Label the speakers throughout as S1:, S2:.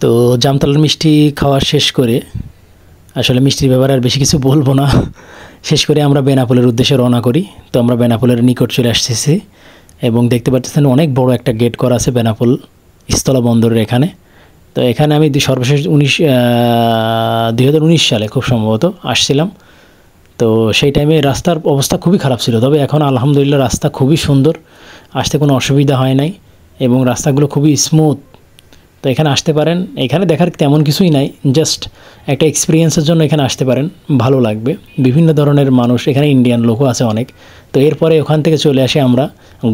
S1: তো জামতলার মিষ্টি খাওয়া শেষ করে আসলে মিষ্টির ব্যাপারে আর বেশি কিছু বলবো না, শেষ করে আমরা বেনাপোলের উদ্দেশ্যে রওনা করি। তো আমরা বেনাপোলের নিকট চলে আসতেছি এবং দেখতে পাচ্ছেন অনেক বড় একটা গেট করা আছে বেনাপোল স্থল বন্দরের এখানে। তো এখানে আমি সর্বশেষ 2019 সালে খুব সম্ভবত আসছিলাম। তো সেই টাইমে রাস্তার অবস্থা খুবই খারাপ ছিল, তবে এখন আলহামদুলিল্লাহ রাস্তা খুবই সুন্দর, আসতে কোনো অসুবিধা হয় নাই এবং রাস্তাগুলো খুবই স্মুথ। তো এখানে আসতে পারেন, এখানে দেখার তেমন কিছুই নাই, জাস্ট একটা এক্সপিরিয়েন্সের জন্য এখানে আসতে পারেন, ভালো লাগবে। বিভিন্ন ধরনের মানুষ, এখানে ইন্ডিয়ান লোকও আছে অনেক। তো এরপরে ওখান থেকে চলে আসি আমরা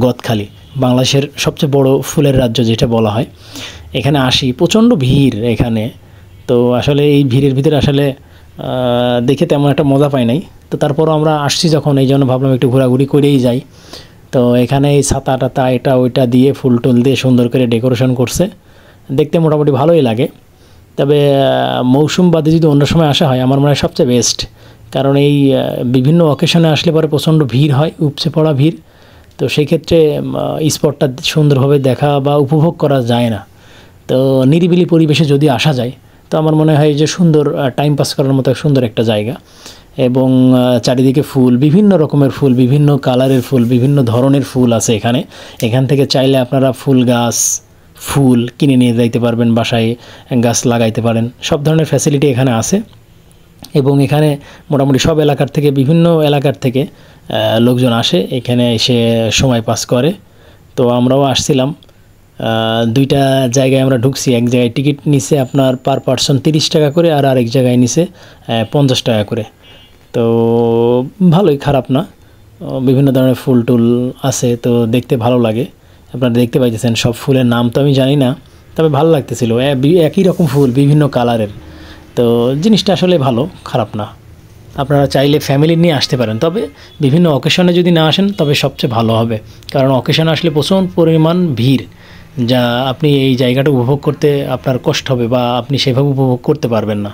S1: গদখালি, বাংলাদেশের সবচেয়ে বড় ফুলের রাজ্য যেটা বলা হয়। এখানে আসি, প্রচণ্ড ভিড় এখানে। তো আসলে এই ভিড়ের ভিতরে আসলে দেখে তেমন একটা মজা পাই নাই। তো তারপরও আমরা আসছি যখন, এই জন্য ভাবলাম একটু ঘোরাঘুরি করেই যাই। তো এখানে এই ছাতা টাতা এটা ওইটা দিয়ে ফুল টুল দিয়ে সুন্দর করে ডেকোরেশন করছে, দেখতে মোটামুটি ভালোই লাগে। তবে মৌসুম বাদে যদি অন্য সময় আসা হয় আমার মনে হয় সবচেয়ে বেস্ট, কারণ এই বিভিন্ন অকেশনে আসলে পরে প্রচণ্ড ভিড় হয়, উপচে পড়া ভিড়। তো সেই ক্ষেত্রে স্পটটা সুন্দরভাবে দেখা বা উপভোগ করা যায় না। তো নিরিবিলি পরিবেশে যদি আসা যায় তো আমার মনে হয় যে সুন্দর টাইম পাস করার মতো সুন্দর একটা জায়গা। এবং চারিদিকে ফুল, বিভিন্ন রকমের ফুল, বিভিন্ন কালারের ফুল, বিভিন্ন ধরনের ফুল আছে এখানে। এখান থেকে চাইলে আপনারা ফুল গাছ, ফুল কিনে নিয়ে যাইতে পারবেন, বাসায় গাছ লাগাইতে পারেন, সব ধরনের ফ্যাসিলিটি এখানে আছে। এবং এখানে মোটামুটি সব এলাকার থেকে, বিভিন্ন এলাকার থেকে লোকজন আসে এখানে এসে সময় পাস করে। তো আমরাও আসছিলাম, দুইটা জায়গায় আমরা ঢুকছি। এক জায়গায় টিকিট নিছে আপনার পার পারসন 30 টাকা করে, আর আরেক জায়গায় নিছে 50 টাকা করে। তো ভালোই, খারাপ না, বিভিন্ন ধরনের ফুল টুল আছে, তো দেখতে ভালো লাগে। আপনারা দেখতে পাইতেছেন সব ফুলের নাম তো আমি জানি না, তবে ভালো লাগতেছিল, একই রকম ফুল বিভিন্ন কালারের। তো জিনিসটা আসলে ভালো, খারাপ না। আপনারা চাইলে ফ্যামিলি নিয়ে আসতে পারেন, তবে বিভিন্ন অকেশনে যদি না আসেন তবে সবচেয়ে ভালো হবে, কারণ অকেশনে আসলে প্রচুর পরিমাণ ভিড়, যা আপনি এই জায়গাটা উপভোগ করতে আপনার কষ্ট হবে বা আপনি সেভাবে উপভোগ করতে পারবেন না।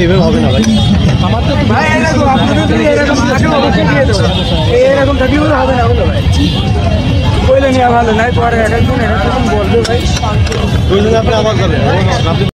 S2: এভাবে হবে না ভাই।
S1: আমার তো
S3: ভাই এরকম আপনাদের যদি এরকম থাকে অবশ্যই দিয়ে দেবো। এরকম থাকি বলে হবে না বলো ভাই। বলে নেওয়া ভালো নয়, পরে এক একজন বলবে ভাই।
S2: আপনি আবার যাবেন।